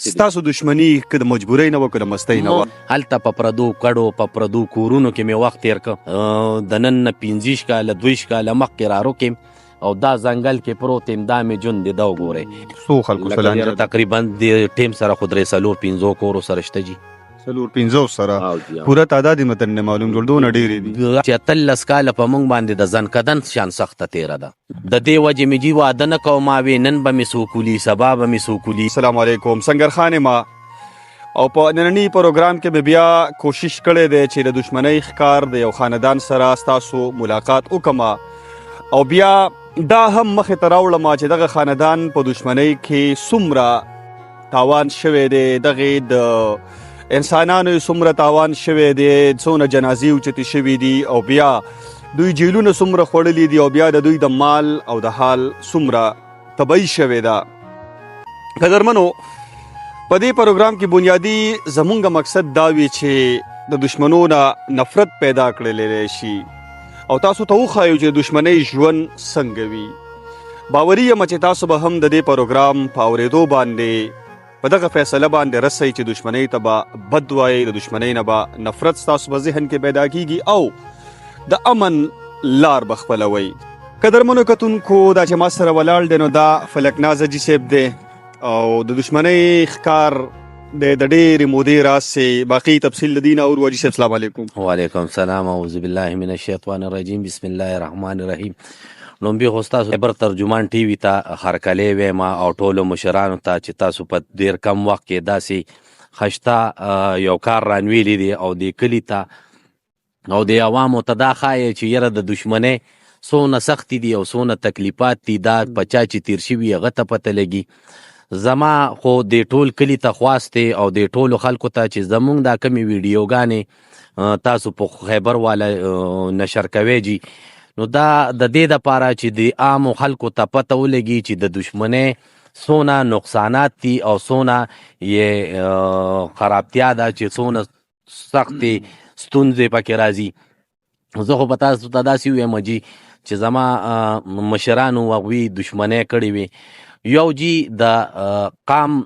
ستاسو دشمنی که د مجبورۍ نه وه که د مستۍ نه وه؟ هلته په پردو کډو په پردو کورونو کې مې وخت تېر کړ. د نن نه 15 کاله 2 کاله مخکې راروکیم او دا ځنګل کې پروت یم، دا مې ژوند دی. دا وګورئ څو خلکو سره لکه تقریبا د ټیم سره خو 3-4-5 کورو سره شته جي. 4-5 سره پوره تعداد یې متن نه معلوم جوړ دونه ډېرې دي چې 13 کاله په موږ باندې د ځنکدن شان سخته تېره ده. د دې وجې مې جي واده نه کوم، ما وې نن به مې سوکولي سبا به مې سوکولي. السلام علیکم، سنگر خان ما او په نننی پروګرام کې به بیا کوشش کړی دی چې د دشمنۍ ښکار د یو خاندان سره ستاسو ملاقات وکړم او بیا دا هم مخې ته راوړم چې دغه خاندان په دشمنۍ کې څومره تاوان شوی دی، دغې د انسانانو څومره تاوان شوی دی، څونه جنازې اوچتې شوي دي او بیا دوی جیلونه څومره خوړلي دي او بیا د دوی د مال او د حال څومره تباهي شوې ده. قدرمنو، په دې پروګرام کې بنیادي زمونږ مقصد دا وي چې د دشمنو نه نفرت پیدا کړلی شي او تاسو ته وښایو چې د دشمنۍ ژوند څنګه وي. باوري یم چې تاسو به هم د دې پروګرام په اورېدو باندې په دغه فیصله باندې رسئ چې دشمنۍ ته به بد وایئ، د دشمنۍ نه به نفرت ستاسو په ذهن کې پیدا کیږي او د امن لار به خپلوئ. قدرمنو کتونکو، دا چې ما سره ولاړ دی نو دا فلک ناز حاجي صاحب دی او د دشمنۍ ښکار د ډېرې مودې راز سي. باقي تفصیل د دین اور حاجي صاحب السلام علیکم. وعلیکم السلام، اعوذ بالله من الشیطان الرجیم، بسم الله الرحمن الرحیم. لومبي خو ستاسو خیبر ترجمان ټي وي ته هرکلی ویم او ټولو مشرانو ته چې تاسو په ډېر کم وخت کې داسې خشته یو کار رانویلی دی او د کلي ته او د عوامو ته دا ښایي چې یره د دشمنۍ څونه سختې دي او څونه تکلیفات دي، دا په چا چې تېر شوي هغه ته پته لګي. زما خو د ټول کلي ته خواست دی او د ټولو خلکو ته چې زمونږ دا کمې ویډیوګانې تاسو په خیبر والا نشر کوئ جي، نو دا د دې دپاره چې د عامو خلکو ته پته ولګي چې د دشمنۍ څونه نقصانات دي او څونه یې خرابتیا ده، چې څونه سختې ستونزې پکې راځي. زه خو په تاسو ته داسې ویم جي چې زما مشرانو هغوی دشمنۍ کړې وي. یو جي د قام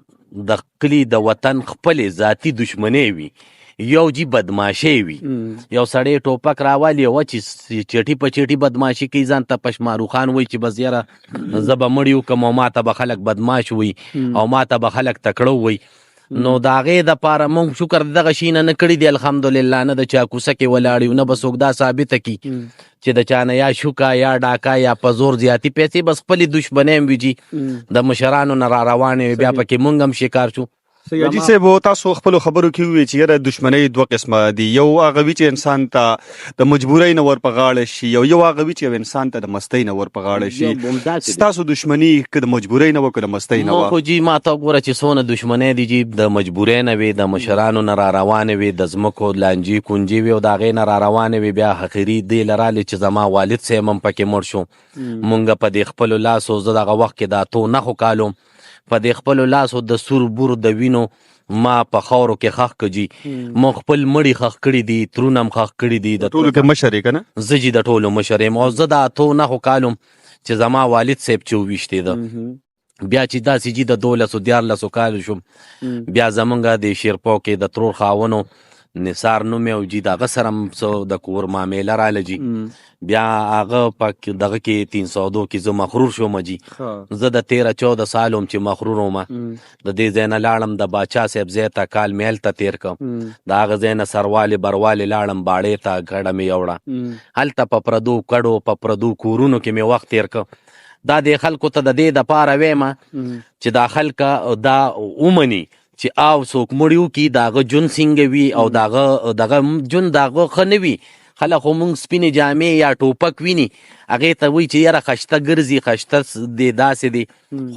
د کلي د وطن خپلې ذاتي دشمنۍ وي، یو جي بدماشۍ وي. یو سړی ټوپک راوالي او چې چټي په چټي بدماشي کوي، ځان ته پشمارو خان وایي چې بس یاره زه به مړی وکړم او ما ته به خلک بدماش وي او ما ته به خلک تکړه وي. نو د هغې دپاره موږ شکر دغه شي نه کړي دي الحمدلله، نه د چا کوڅه کې ولاړ یو، نه به څوک دا ثابته کړي چې د چا نه یا شوکه یا ډاکه یا په زور زیاتي پیسې، بس خپلې دشمنۍ هم وي جي د مشرانو نه را روانې وي، بیا پکې موږ هم شکار شو. حاجي صاحب، تاسو خپلو خبرو کې وویل چې یاره دشمنۍ دوه قسمه دي، یو هغه وي چې انسان ته د مجبورۍ نه ور په غاړه شي، یو هغه وي چې یو انسان ته د مستۍ نه ور په غاړه شي. ستاسو دشمني که د مجبورۍ نه وه که د مستۍ نه وه؟ خو جي ما ته وګوره چې څونه دشمنۍ دي جي د مجبورۍ نه وي، د مشرانو نه را روانې وي، د ځمکو لانجې کونجې وي او د هغې نه را روانې وي. بیا اخري دې له رالې چې زما والد صاحب هم پکې مړ شو. مونږ په دې خپلو لاسو، زه دغه وخت کې د 8 9 کالو په دې خپلو لاسو د سور بور د وینو ما په خاورو کې خښ کړه جي. ما خپل مړي خښ کړي دي، ترونه هم خښ کړي دي. د ټولو کې مشر یې که نه؟ زه جي د ټولو مشر یم او زه د 8 9 کالو چې زما والد صاحب چې وویشتې ده، بیا چې داسې جي د 12 کالو شوم، بیا زمونږ د شیرپو کې د ترور خاونو نثار نوم یې او جي د هغه سره هم څه د کور معامله راله جي. بیا هغه په دغه کې 302 کې زه مخرور شوم جي. زه د 13-14 سال وم چې مخرور وم. د دې ځای نه لاړم د باچا صاحب ځای ته کال مې هلته تېر کړم. د هغه ځای نه سروالې بروالې لاړم باړې ته، ګډه مې یوړه. هلته په پردو کډو په پردو کورونو کې مې وخت تېر کړ. دا د خلکو ته د دې دپاره ویمه چې دا خلکه دا ومني چې او څوک مړ وکړي د هغه ژوند څنګه وي او دغه ژوند د هغه ښه نه وي. خلک خو مونږ سپینې جامې یا ټوپک ویني، هغې ته وایي چې یاره خشته ګرځي، خشته دی، داسې دی،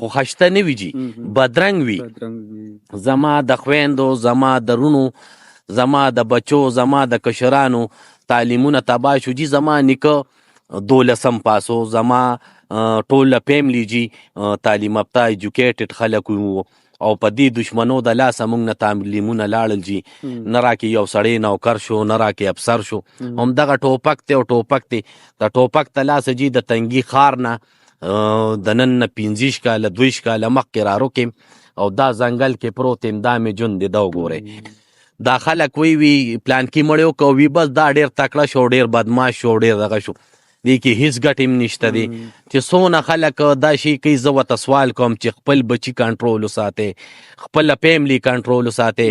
خو خشته نه وي جي، بدرنګ وي. زما د خویندو، زما د رونو، زما د بچو، زما د کشرانو تعلیمونه تباه شو جي. زما نیکه 12 پاسو، زما ټوله فیملی جي تعلیم یافته ایجوکیټډ خلک وو او په دې دشمنو د لاسه موږ نه تعلیمونه لاړل جي. نه راکې یو سړی نوکر شو، نه راکې افسر شو. همدغه ټوپک دی او ټوپک دی. د ټوپک د لاسه جي د تنګي ښار نه د نن نه 25 کاله 22 کاله مخکې راروکم او دا ځنګل کې پروت یم، دا مې ژوند دی، دا وګورئ. دا خلک وی پلان کې مړ یو کو وی بس دا ډېر تکړه شو، ډېر بدماش شو، ډېر دغه شو، دې کې هیڅ ګټې هم نشته دی. چې څونه خلک دا شي کوي، زه ورته سوال کوم چې خپل بچي کنټرول وساتئ، خپله فیملی کنټرول وساتئ.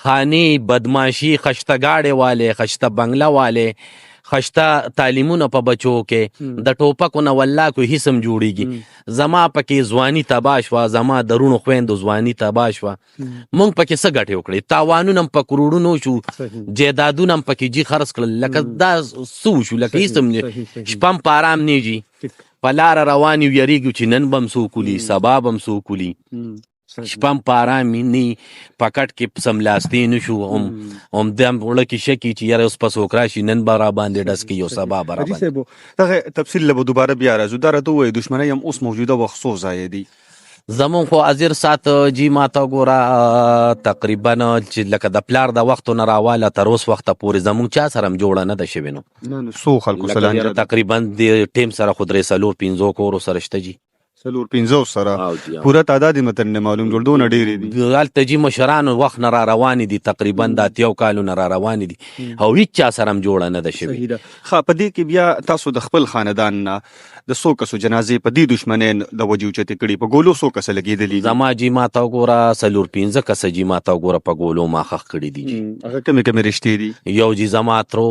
خاني بدماشي، خشته ګاډې والے، خشته بنګله والے، خشته تعلیمونه په بچو کې، د ټوپکو نه والله کوئی هیڅ هم جوړیږي. زما پکې ځواني تباه شوه، زما د رونو خویندو ځواني تباه شوه. موږ پکې څه ګټې وکړې؟ تاوانونه هم په کروړونو شو، جایدادونه هم پکې جي خرڅ کړل، لکه دا څه وشو؟ لکه هیڅ هم شپه هم په ارام نه جي، په لاره روان یو، یریږو چې نن به هم څوک ولي، سبا به هم څوک ولي. شپه هم په ارام نه، په کټ کې سملاستې نه شو، هم د وړه کې شکي چې یاره اوس په څوک راشي، نن به را باندې ډس کوي او سبا به را باندې. دغه تفصیل له به دوباره بیا راځو. دا راته ووایي دښمنۍ هم اوس موجوده وخت څو ځایه دي؟ زمون خو ازیر سات جی ماته ګوره تقریبا چې لکه د پلار د وختو نه راواله تر اوس وخته پورې زمونږ چا سره هم جوړه نه ده شوې. نو څو خلکو سره تقریبا د ټیم سره خو 3-4-5 کورو سره شته جي، 4-5 سره پوره تعداد متن نه معلوم جوړ دونه ډېرې دي. هلته جي مشرانو وخت نه را روانې دي، تقریبا د 8 کالو نه را روانې دي او هیڅ چا سره هم جوړه نه ده شوې. ښه، په دې کې بیا تاسو د خپل خاندان نه د څو کسو جنازې په دې دښمنۍ د وجې اوچتې کړي؟ په ګولو څو کسه لګېدلي دي؟ زما جي ماته وګوره 4-5 کسه جي ماته وګوره په ګولو ما خښ کړي دي جي. هغه کمې کمې رشتې دي؟ یو جي زما ترو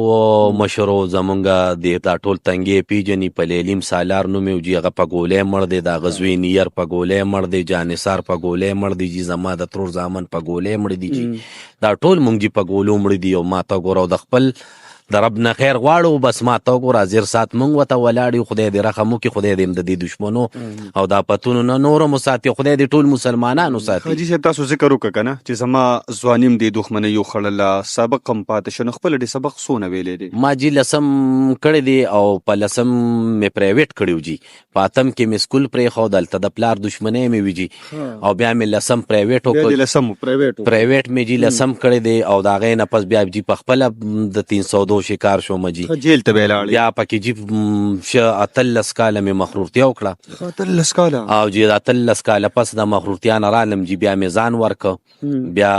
مشرو زمونږ د دا ټول تنګې پیژني، په لیلیم سالار نوم یې جي، هغه په ګولۍ مړ دی، د غزوی نیر په ګولۍ مړ دی، جانثار په ګولۍ مړ دی جي، زما د ترور زامن په ګولۍ مړ دي جي، دا ټول مونږ جي په ګولو مړ دي. او ماته وګوره د خپل د رب نه خیر غواړو، بس ماته وګوره زیر سات مونږ ورته ولاړ یو، خدای دې رحم وکړي، خدای دې د دې دښمنو او د اپتونو نه نور هم وساتي، خدای دې ټول مسلمانانو ساتي. حاجي صاحب تاسو ذکر وکړه که نه چې زما ځواني هم دې دښمنۍ وخوړله، سبق هم پاتې شه، نو خپله دې سبق څونه ویلی دی؟ ما جي 10 کړی دی او په 10 مې پرایویټ کړی جي، په 8 کې مې سکول پرېښود، هلته د پلار دښمنۍ مې وي جي، او بیا مې 10 پرایویټ وکړ، پرایویټ مې جي 10 کړی دی، او د هغې نه پس بیا جي په خپله د 302 شکار شوم جي، جیل ته به یې بیا پکې جي 18 کاله مې مخرورتیا وکړه. 18 کاله؟ او جي 18 کاله پس د مخرورتیا نه رالم جي، بیا مې ځان ورکه، بیا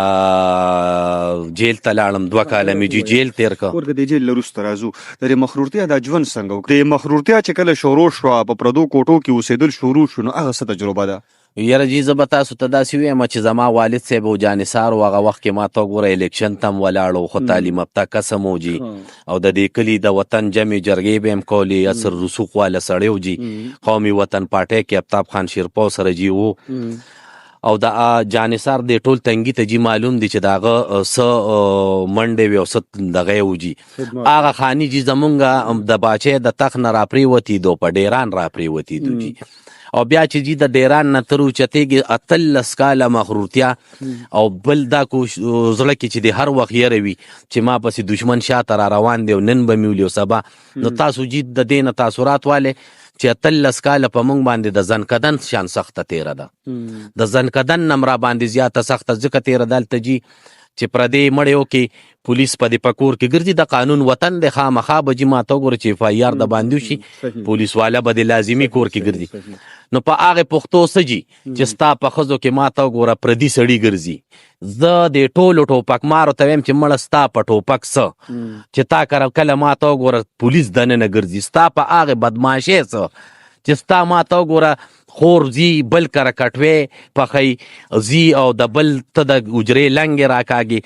جیل ته لاړم، 2 کاله مې جي جیل تیر کړه. ورکه د جیل نه وروسته راځو، د دې مخرورتیا دا ژوند څنګه وکړې؟ د مخرورتیا چې کله شروع شوه، په پردو کوټو کې اوسېدل شروع شو، نو هغه څه تجربه ده؟ یاره جي زه به تاسو ته داسې ویم چې زما والد صاحب او جانثار و، هغه وخت کې ما ته وګوره الیکشن ته هم ولاړ و، خو تعلیم یافته کس هم و جي، او د دې کلي د وطن جمع جرګې به هم کولې، اصل رسوخ واله سړی و جي، قومي وطن پارټۍ کې آفتاب خان شیرپو سره جي و، او د جانثار د ټول تنګي ته جي معلوم دي چې د هغه څه منډې وي او څه دغه یې و جي. هغه خاني جي زمونږ د باچۍ د تخت نه راپرېوتي دو، په ډیران راپرېوتي دو جي، او بیا چې جي د ډیران نه تر اوچتېږي 18 کاله مخرورتیا، او بل دا زړه کې چې د هر وخت یره وي چې ما پسې دښمن شاته را روان دی او نن به مې ولي او سبا. نو تاسو جي د دې نه تاثرات والے چې 18 کاله په موږ باندې د زنکدن شان سخته تیره ده، د زنکدن نه را باندې زیاته سخته ځکه تیره ده هلته جي چې پردې مړیو کې پولیس په دې پکور کې ګرځي، د قانون وطن دی، خامخا به جي ماته وګوره چې اف آی آر د باندې وشي، پولیس والا به د لازمي کور کې ګرځي. نو په هغې پښتو څه جي چې ستا په ښځو کې ماته وګوره پردي سړي ګرځي، زه د ټولو ټوپک مارو ته ویم چې مړه ستا په ټوپک څه چې تا کله ماته وګوره پولیس دننه ګرځي، ستا په هغې بدماشۍ څه چې ستا ماته وګوره خور زی بل کره کټوې پخی زی، او د بل ته د اجرې لنګې راکاږي.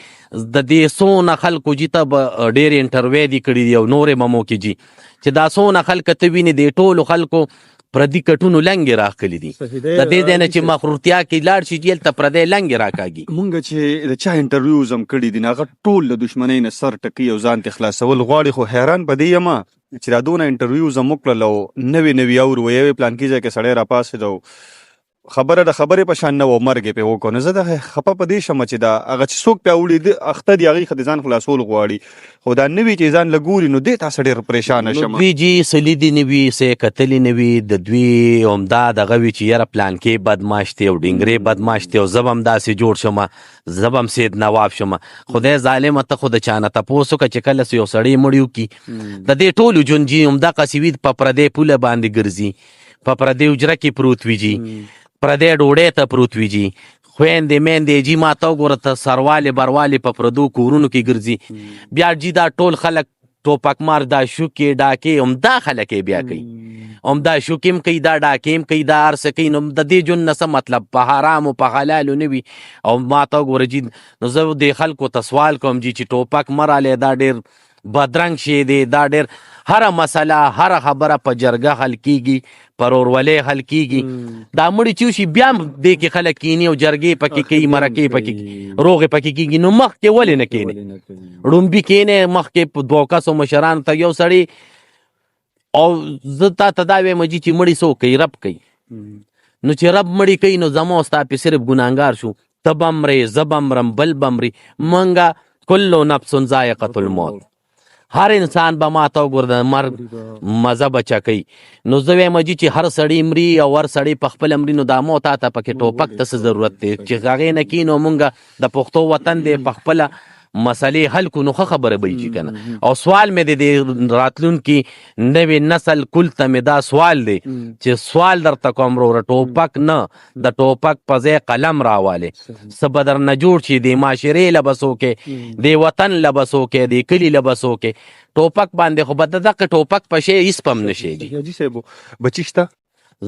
د دې څونه خلکو جي ته به ډېرې انټروی دي کړي دي او نورې ممو کې جي چې دا څونه خلک ته ویني، د ټولو خلکو پردي کټونو لنګې راخلي دي، د دې ځای نه چې مخرورتیا کې لاړ شي جیل ته پردی لنګې راکاږي. مونږ چې د چا انټرویوز هم کړي دي، هغه ټول د دښمنۍ نه سر ټکي او ځان ته خلاصول غواړي، خو حیران به دې یم چې دا دونه انټرویوز هم وکړل او نوې اورو یوې پلان کې ځای کې سړی راپاسېد او خبره د خبرې په شان نه و، مرګ یې پرې وکړو. نو زه دغه خفه په دې شم چې دا هغه چې څوک پیاوړي اخته دي هغې ښه د ځان خلاصول غواړي، خو دا نوي چې ځان له ګوري نو دې تاسو ډېر پریشانه شم. دوی جي څه لیدي نه وي، څه یې کتلي نه وي، د دوی همدا دغه وي چې یاره پلان کې بدماش دی او ډینګرې بدماش دی او زه به هم داسې جوړ شم، زه به هم سید نواب شم. خدای ظالمه ته خو د چا نه تپوس وکړه چې کله یو سړی مړ وکړي، د دې ټولو ژوند جي همدغسې وي، په پردۍ پوله باندې ګرځي، په پردې حجره کې پروت وي جي پردې ډوډۍ ته پروت وي جي خویندې میندې جي ما ته وګوره ته سروالې بروالې په پردو کورونو کې ګرځي بیا جي دا ټول خلک ټوپک مار دا شوکې ډاکې همدا خلک یې بیا کوي همدا شوکې هم کوي دا ډاکې هم کوي دا هر څه کوي نو د دې ژوند نه څه مطلب په حرامو په حلالو نه وي او ما ته وګوره جي نو زه دې خلکو ته سوال کوم جي چې ټوپک مه رالی دا ډېر بدرنګ شی دی دا ډېر هره مسله هره خبره په جرګه حل کیږي پر ورولې حل کیږي دا مړي چې وشي بیا هم دې کې خلک کیني او جرګې پکې کوي مرکې پکې روغې پکې کیږي نو مخکې ولې نه کینې ړومبي کینې مخکې په دوه کسو مشرانو ته یو سړی او زه تا ته دا وایم جي چې مړي څوک کوي رب کوي نو چې رب مړي کوي نو زما او ستا پې صرف ګناهګار شو ته به مرې زه به مرم بل به مري منګه کلو نفس ذائقة الموت هر انسان به ما ته وګوره د مرګ مزه به چکوي نو زه وایم جي چې هر سړی مري او هر سړی په خپله مري نو دا مو تا ته پکې ټوپک ته څه ضرورت دی چې هغې نه کینو مونږ د پښتو وطن دی په خپله مسلې حل کو نو ښه خبره به چې کنه او سوال مې د راتلونکي نوې نسل کل ته مې دا سوال دی چې سوال درته کوم وروره ټوپک نه د ټوپک په ځای قلم راوالې څه به درنه جوړ شي د معاشرې له به څوکې د وطن له به څوکې د کلي له به څوکې ټوپک باندې خو به د دغه ټوپک په شی هېڅ په هم نه شي حاجي صاحب بچي شته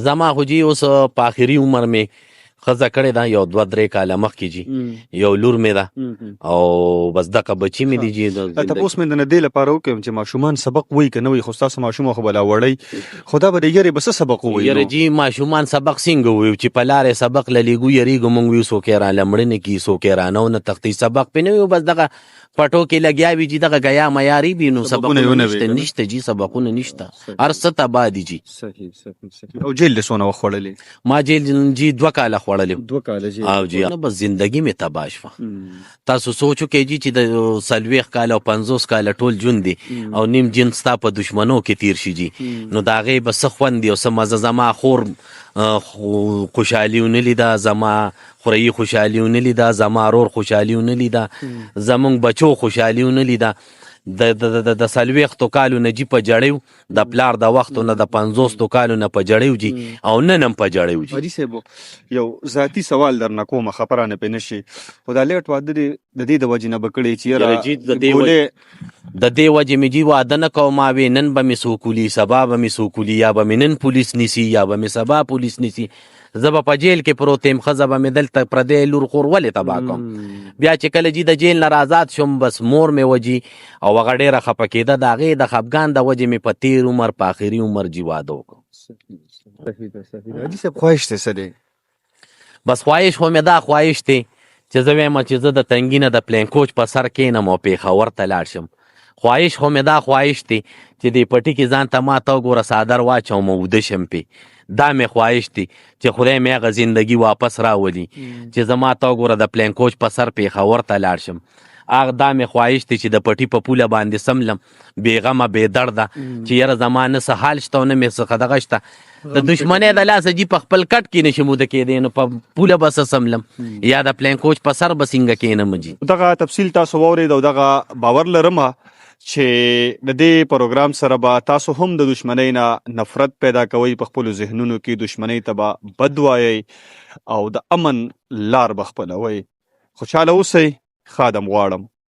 زما خو جي اوس په آخري عمر مې ښځه کړې ده یو 2-3 کاله مخکې جي یو لور مې ده او بس دغه بچي مې دي جي تپوس مې د نه دې لپاره وکړم چې ماشومان سبق وایي که نه وایي خو ستاسو ماشوم خو به لا وړی خو دا به د یرې به څه سبق ووایي یاره جي ماشومان سبق څنګه ووایو چې په لارې سبق له لیږو یریږو مونږ ویو څوک یې را لمړنې کي څوک یې را نه ونه تښتي سبق پې نه ویو بس دغه پټو کې لګیا وي جي دغه ګیا معیاري وي نو سبقونه نشته جي سبقونه نشته هر څه تباه دي جي او جیل دې څونه وخت خوړلې ما جیل جي 2 کاله خوړلې 2 کاله جی او جی بس زندگی مې تباه شوه تاسو سوچو کې جي چې د 40 کاله او 50 کاله ټول ژوند دي او نیم جن ستا په دشمنو کې تیر شي جي نو د هغې به څه خوند دي او څه مزه زما خور خوشحالي ونه لیده زما خوريي خوشحالي ونه لیده زما رور خوشحالي ونه لیده زمونږ بچو خوشحالي ونه لیده د 40 کالو نه جي په جړیو د پلار د وختو نه د 50 کالو نه په جړیو جي او نن هم په جړیو جي حاجي صاحب یو ذاتي سوال درنه کومه خبره نه پې نشي خو دا لیټ واده د دې د وجې نه به کړی چې د دې وجې مې جي واده نه کوم ما وې نن به مې سوکولي سبا به مې سوکولي یا به مې نن پولیس نیسي یا به مې سبا پولیس نیسي زه به په جیل کې پروت یم ښځه به مې دلته پردی لور خور ولې تباه کوم بیا چې کله جي د جیل نه آزاد شم بس مور مې وجي او هغه ډېره خفه کېده د هغې د خفګان د وجې مې په تېر عمر په آخري عمر جي واده وکړو حاجي صاحب خواهش دی څه دی بس خواهش خو مې دا خواهش دی چې زه وایم چې زه د تنګي نه د پلین کوچ په سر کښېنم او پېښور ته لاړ شم خواهش خو مې دا خواهش دی چې دې پټي کې ځان ته ما ته وګوره څادر واچوم او وده شم پې دا مې خواهش دی چې خدای مې هغه زندگی واپس راولي چې زما ته وګوره د پلین کوچ په سر پېښور ته لاړ شم هغه دا مې خواهش دی چې د پټي په پوله باندې سملم بېغمه بېدرده چې یاره زما نه څه حال شته او نه مې څه دغه شته د دشمنۍ د لاسه جي په خپل کټ کې نشم وده کېدی نو په پوله به څه سملم یا د پلین کوچ په سر به څنګه کېنم جي دغه تفصیل تاسو واورېد او دغه باور لرمه چې د دې پروګرام سره به تاسو هم د دشمنۍ نه نفرت پیدا کوئ په خپلو ذهنونو کې دشمنۍ ته به بد وایئ او د امن لار به خپلوئ خوشحاله اوسئ خادم غواړم